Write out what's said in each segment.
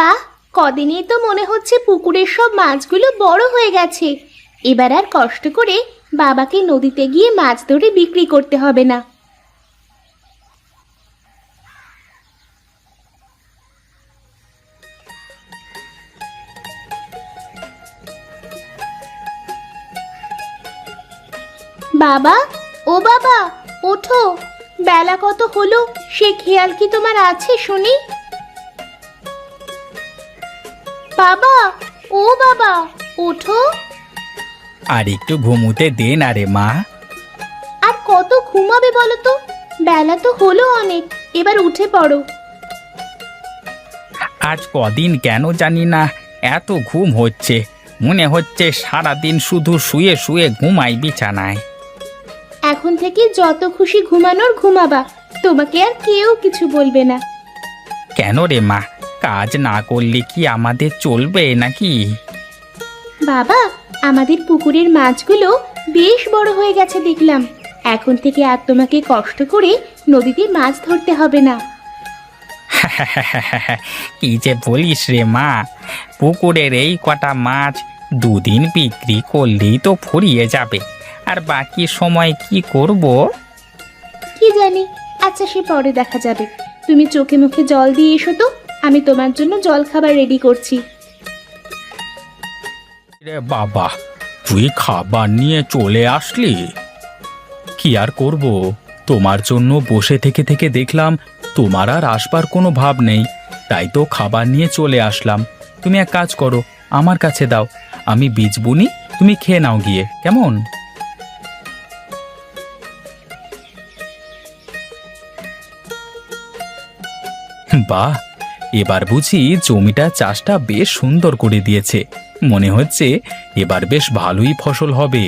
বাহ, কদিনেই তো মনে হচ্ছে পুকুরের সব মাছগুলো বড় হয়ে গেছে। এবার আর কষ্ট করে বাবাকে নদীতে গিয়ে মাছ ধরে বিক্রি করতে হবে না। বাবা, ও বাবা, ওঠো। বেলা কত হলো সে খেয়াল কি তোমার আছে শুনি? বাবা, ও বাবা, ওঠো। আর একটু ঘুমুতে দে না রে মা। আর কত ঘুমাবে বলো তো? বেলা তো হলো অনেক, এবার উঠে পড়ো। আজ কদিন কেন জানি না এত ঘুম হচ্ছে, মনে হচ্ছে সারাদিন শুধু শুয়ে শুয়ে ঘুমাই বিছানায়। এখন থেকে যত খুশি ঘুমানোর ঘুমাবা, তোমাকে আর কেউ কিছু বলবে না। কেন রে মা, কাজ না করলে কি আমাদের চলবে নাকি? বাবা, আমাদের পুকুরের মাছগুলো বেশ বড় হয়ে গেছে দেখলাম। এখন থেকে আর তোমাকে কষ্ট করে নদীতে মাছ ধরতে হবে না। কি যে বলিস রে মা, পুকুরের এই কটা মাছ দুদিন বিক্রি করলেই তো ফুরিয়ে যাবে, আর বাকি সময় কি করব? কি জানি, আচ্ছা সে পরে দেখা যাবে। তুমি চোখে মুখে জল দিয়ে এসো তো, আমি তোমার জন্য জল খাবার রেডি করছি। রে বাবা, তুই খাবার নিয়ে চলে আসলি? কি আর করব, তোমার জন্য বসে থেকে থেকে দেখলাম তোমার আর আসবার কোনো ভাব নেই, তাই তো খাবার নিয়ে চলে আসলাম। তুমি এক কাজ করো, আমার কাছে দাও, আমি বীজ বুনি, তুমি খেয়ে নাও গিয়ে, কেমন? বাহ, এবার বুঝি জমিটা চাষটা বেশ সুন্দর করে দিয়েছে, মনে হচ্ছে এবার বেশ ভালোই ফসল হবে।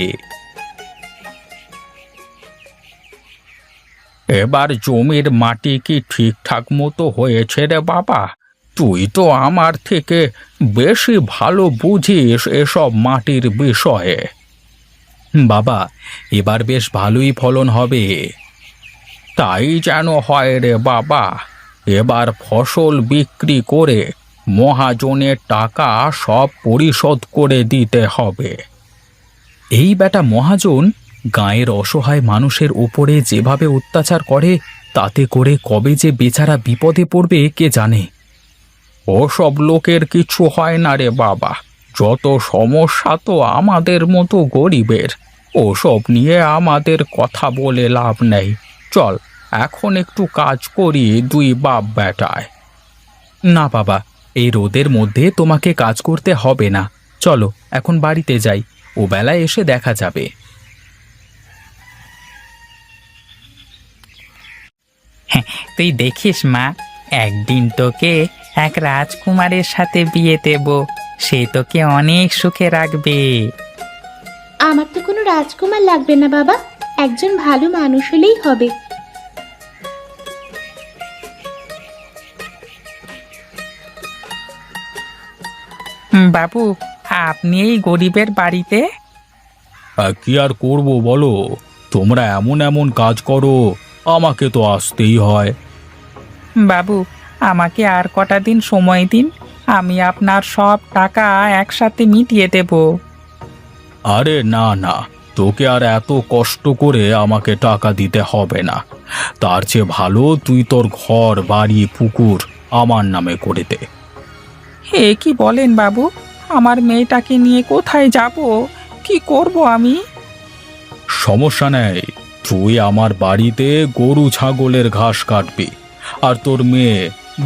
এবার জমির মাটি কি ঠিকঠাক মতো হয়েছে রে বাবা? তুই তো আমার থেকে বেশি ভালো বুঝিস এসব মাটির বিষয়ে। বাবা, এবার বেশ ভালোই ফলন হবে। তাই যেন হয় রে বাবা, এবার ফসল বিক্রি করে মহাজনের টাকা সব পরিশোধ করে দিতে হবে। এই বেটা মহাজন গাঁয়ের অসহায় মানুষের উপরে যেভাবে অত্যাচার করে, তাতে করে কবে যে বেচারা বিপদে পড়বে কে জানে। ওসব লোকের কিছু হয় না রে বাবা, যত সমস্যা তো আমাদের মতো গরিবের। ওসব নিয়ে আমাদের কথা বলে লাভ নেই। চল এখন একটু কাজ করি দুই বাপ বেটায়। না বাবা, এই রোদের মধ্যে তোমাকে কাজ করতে হবে না, চলো এখন বাড়িতে যাই, ও বেলায় এসে দেখা যাবে। তুই দেখিস মা, একদিন তোকে এক রাজকুমারের সাথে বিয়ে দেব, সে তোকে অনেক সুখে রাখবে। আমার তো কোনো রাজকুমার লাগবে না বাবা, একজন ভালো মানুষ হলেই হবে। বাবু, আপনি এই গরিবের বাড়িতে? কি আর করব বলো, তোমরা এমন এমন কাজ করো, আমাকে তো আসতেই হয়। বাবু, আমাকে আর কটা দিন সময় দিন, আমি আপনার সব টাকা একসাথে মিটিয়ে দেব। আরে না না, তোকে আর এত কষ্ট করে আমাকে টাকা দিতে হবে না। তার চেয়ে ভালো তুই তোর ঘর বাড়ি পুকুর আমার নামে করে দে। হে কি বলেন বাবু, আমার মেয়েটাকে নিয়ে কোথায় যাব, কি করব আমি? সমস্যা নেই, তুই আমার বাড়িতে গরু ছাগলের ঘাস কাটবি, আর তোর মেয়ে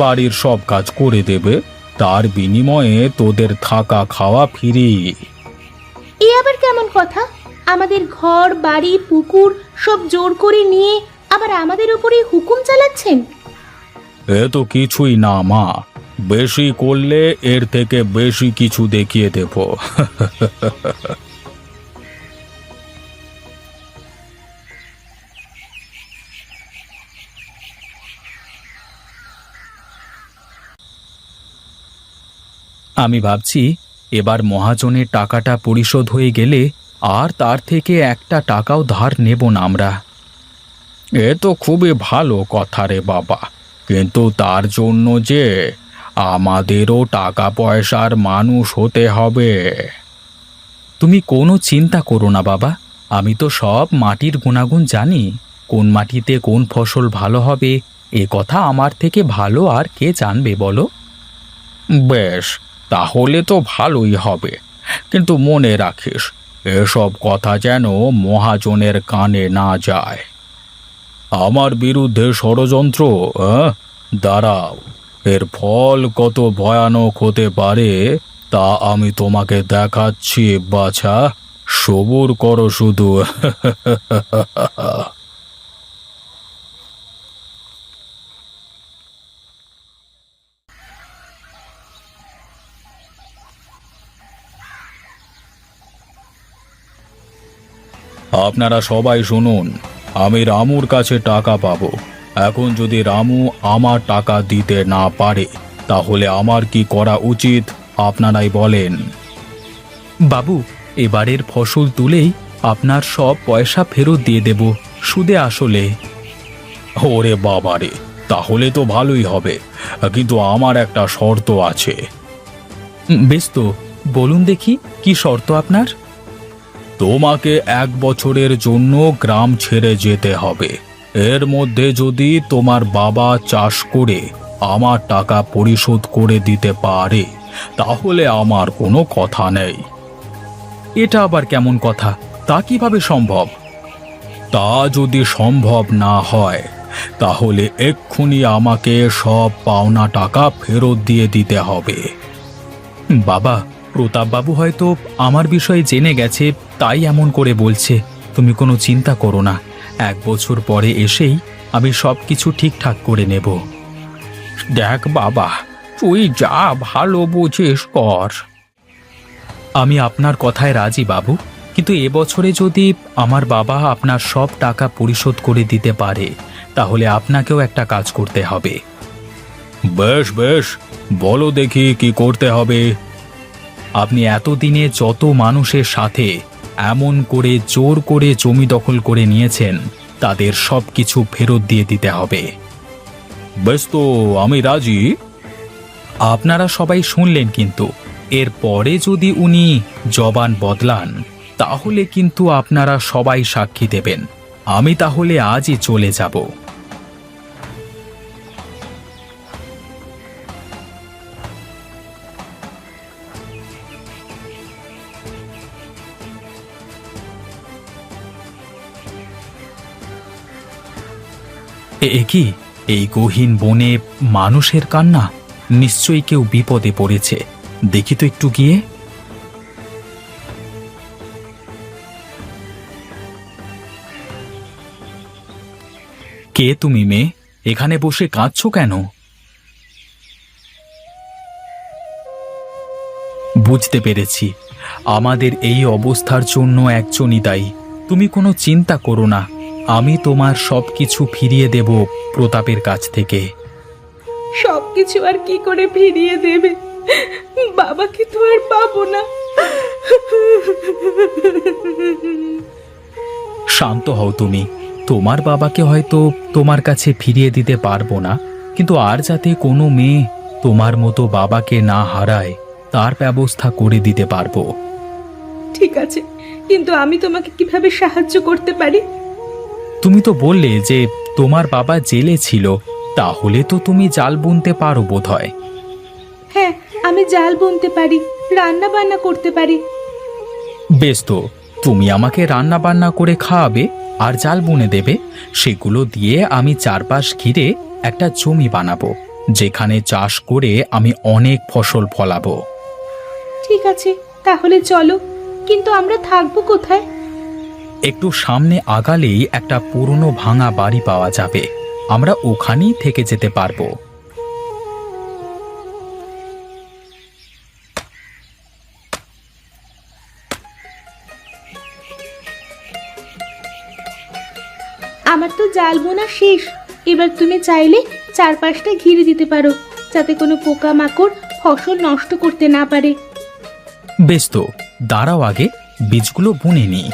বাড়ির সব কাজ করে দেবে, তার বিনিময়ে তোদের থাকা খাওয়া ফ্রি। এ আবার কেমন কথা? আমাদের ঘর বাড়ি পুকুর সব জোর করে নিয়ে আবার আমাদের উপরে হুকুম চালাচ্ছেন? এ তো কিছুই না মা, বেশি করলে এর থেকে বেশি কিছু দেখিয়ে দেব। আমি ভাবছি এবার মহাজনের টাকাটা পরিশোধ হয়ে গেলে আর তার থেকে একটা টাকাও ধার নেব না আমরা। এ তো খুবই ভালো কথা রে বাবা, কিন্তু তার জন্য যে আমাদেরও টাকা পয়সার মানুষ হতে হবে। তুমি কোনো চিন্তা করো না বাবা, আমি তো সব মাটির গুণাগুণ জানি। কোন মাটিতে কোন ফসল ভালো হবে এ কথা আমার থেকে ভালো আর কে জানবে বলো? বেশ, তাহলে তো ভালোই হবে, কিন্তু মনে রাখিস এসব কথা যেন মহাজনের কানে না যায়। আমার বিরুদ্ধে ষড়যন্ত্র? দাঁড়াও, এর ফল কত ভয়ানক হতে পারে তা আমি তোমাকে দেখাচ্ছি বাছা। সবুর করো শুধু। আপনারা সবাই শুনুন, আমি রামুর কাছে টাকা পাবো। এখন যদি রামু আমার টাকা দিতে না পারে তাহলে আমার কি করা উচিত আপনারাই বলেন। বাবু, এবারের ফসল তুলেই আপনার সব পয়সা ফেরত দিয়ে দেব, সুদে আসলে। ওরে বাবারে, তাহলে তো ভালোই হবে, কিন্তু আমার একটা শর্ত আছে। বেশ তো, বলুন দেখি কি শর্ত আপনার? তোমাকে 1 বছরের জন্য গ্রাম ছেড়ে যেতে হবে। এর মধ্যে যদি তোমার বাবা চাষ করে আমার টাকা পরিশোধ করে দিতে পারে তাহলে আমার কোনো কথা নেই। এটা আবার কেমন কথা? তা কিভাবে সম্ভব? তা যদি সম্ভব না হয় তাহলে এক্ষুনি আমাকে সব পাওনা টাকা ফেরত দিয়ে দিতে হবে। বাবা, প্রতাপবাবু হয়তো আমার বিষয়ে জেনে গেছে, তাই এমন করে বলছে। তুমি কোনো চিন্তা করো না, 1 বছর পরে এসেই আমি সব কিছু ঠিকঠাক করে নেব। দেখ বাবা, তুই যা ভালো বুঝিস কর। আমি আপনার কথায় রাজি বাবু, কিন্তু এবছরে যদি আমার বাবা আপনার সব টাকা পরিশোধ করে দিতে পারে তাহলে আপনাকেও একটা কাজ করতে হবে। বেশ বেশ, বলো দেখি কি করতে হবে। আপনি এতদিনে যত মানুষের সাথে এমন করে জোর করে জমি দখল করে নিয়েছেন তাদের সব কিছু ফেরত দিয়ে দিতে হবে। বেশ তো, আমি রাজি। আপনারা সবাই শুনলেন, কিন্তু এর পরে যদি উনি জবান বদলান তাহলে কিন্তু আপনারা সবাই সাক্ষী দেবেন। আমি তাহলে আজই চলে যাব। এ কি? এই গহীন বনে মানুষের কান্না! নিশ্চয়ই কেউ বিপদে পড়েছে। দেখি তো একটু গিয়ে। কে তুমি মেয়ে? এখানে বসে কাঁদছো কেন? বুঝতে পেরেছি, আমাদের এই অবস্থার জন্য একজনই দায়ী। তুমি কোনো চিন্তা করো না, আমি তোমার সবকিছু ফিরিয়ে দেব প্রতাপের কাছ থেকে। সবকিছু আর কি করে ফিরিয়ে দেবে? বাবাকে তো আর পাবো না। শান্ত হও তুমি। তোমার বাবাকে হয়তো তোমার কাছে ফিরিয়ে দিতে পারবো না, কিন্তু আর যাতে কোনো মেয়ে তোমার মতো বাবাকে না হারায় তার ব্যবস্থা করে দিতে পারবো। ঠিক আছে, কিন্তু আমি তোমাকে কিভাবে সাহায্য করতে পারি? তুমি তো বললে যে তোমার বাবা জেলে ছিল, তাহলে তো তুমি জাল বুনতে পারো বোধহয়। হ্যাঁ, আমি জাল বুনতে পারি, রান্না বান্না করতে পারি। বেশ তো, তুমি আমাকে রান্না বান্না করে খাওয়াবে আর জাল বুনে দেবে। সেগুলো দিয়ে আমি চারপাশ ঘিরে একটা জমি বানাবো, যেখানে চাষ করে আমি অনেক ফসল ফলাবো। ঠিক আছে, তাহলে চলো। কিন্তু আমরা থাকবো কোথায়? একটু সামনে আগালেই একটা পুরনো ভাঙা বাড়ি পাওয়া যাবে, আমরা ওখানেই থেকে যেতে পারবো। আমার তো জাল বোনা শেষ। এবার তুমি চাইলে চারপাশটা ঘিরে দিতে পারো, যাতে কোনো পোকা মাকড় ফসল নষ্ট করতে না পারে। বেশ তো, দাঁড়াও আগে বীজগুলো বুনে নিই।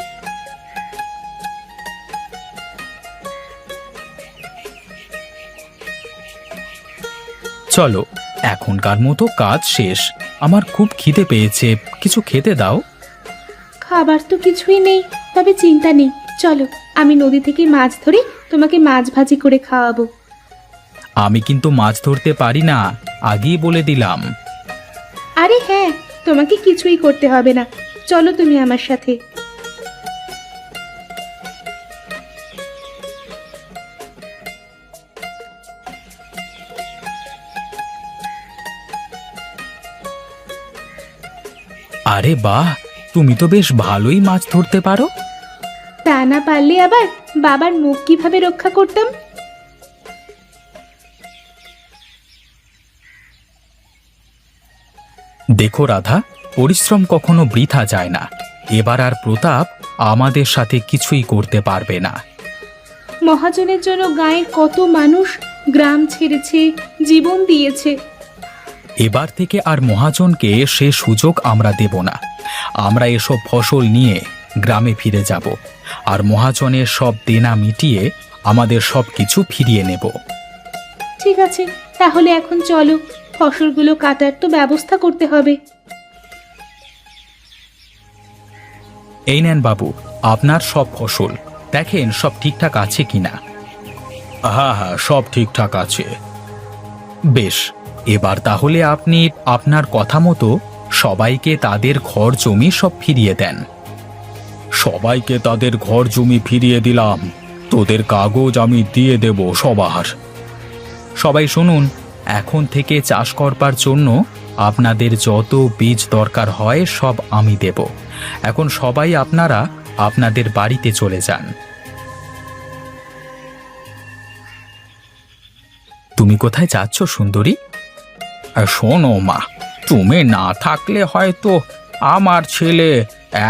চলো, এখনকার মতো কাজ শেষ। আমার খুব খিদে পেয়েছে, কিছু খেতে দাও। খাবার তো কিছুই নেই, তবে চিন্তা নেই, চলো আমি নদী থেকে মাছ ধরে তোমাকে মাছ ভাজি করে খাওয়াবো। আমি কিন্তু মাছ ধরতে পারি না, আগেই বলে দিলাম। আরে হ্যাঁ, তোমাকে কিছুই করতে হবে না, চলো তুমি আমার সাথে। আরে বাহ, তুমি তো বেশ ভালোই মাছ ধরতে পারো। তা না পারলে আবার বাবার মুখ কিভাবে রক্ষা করতাম? দেখো রাধা, পরিশ্রম কখনো বৃথা যায় না। এবার আর প্রতাপ আমাদের সাথে কিছুই করতে পারবে না। মহাজনের জন্য গায়ের কত মানুষ গ্রাম ছেড়েছে, জীবন দিয়েছে। এবার থেকে আর মহাজনকে সে সুযোগ আমরা দেব না। আমরা এসব ফসল নিয়ে গ্রামে ফিরে যাব, আর মহাজনের সব দেনা মিটিয়ে আমাদের সব কিছু ফিরিয়ে নেব। ঠিক আছে, তাহলে এখন চলো, ফসলগুলো কাটার তো ব্যবস্থা করতে হবে। এই নেন বাবু, আপনার সব ফসল, দেখেন সব ঠিকঠাক আছে কিনা। হ্যাঁ হ্যাঁ, সব ঠিকঠাক আছে। বেশ, এবার তাহলে আপনি আপনার কথা মতো সবাইকে তাদের ঘর জমি সব ফিরিয়ে দেন। সবাইকে তাদের ঘর জমি ফিরিয়ে দিলাম, তোদের কাগজ আমি দিয়ে দেব সবার। সবাই শুনুন, এখন থেকে চাষ করবার জন্য আপনাদের যত বীজ দরকার হয় সব আমি দেব। এখন সবাই আপনারা আপনাদের বাড়িতে চলে যান। তুমি কোথায় যাচ্ছ সুন্দরী? শোনো মা, তুমি না থাকলে হয়তো আমার ছেলে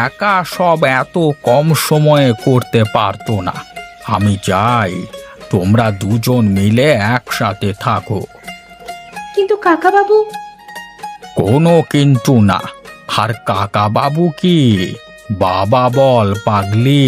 একা সব এত কম সময়ে করতে পারতো না। আমি চাই তোমরা দুজন মিলে একসাথে থাকো। কিন্তু কাকা বাবু? কোনো কিন্তু না। আর কাকা বাবু কি, বাবা বল পাগলি।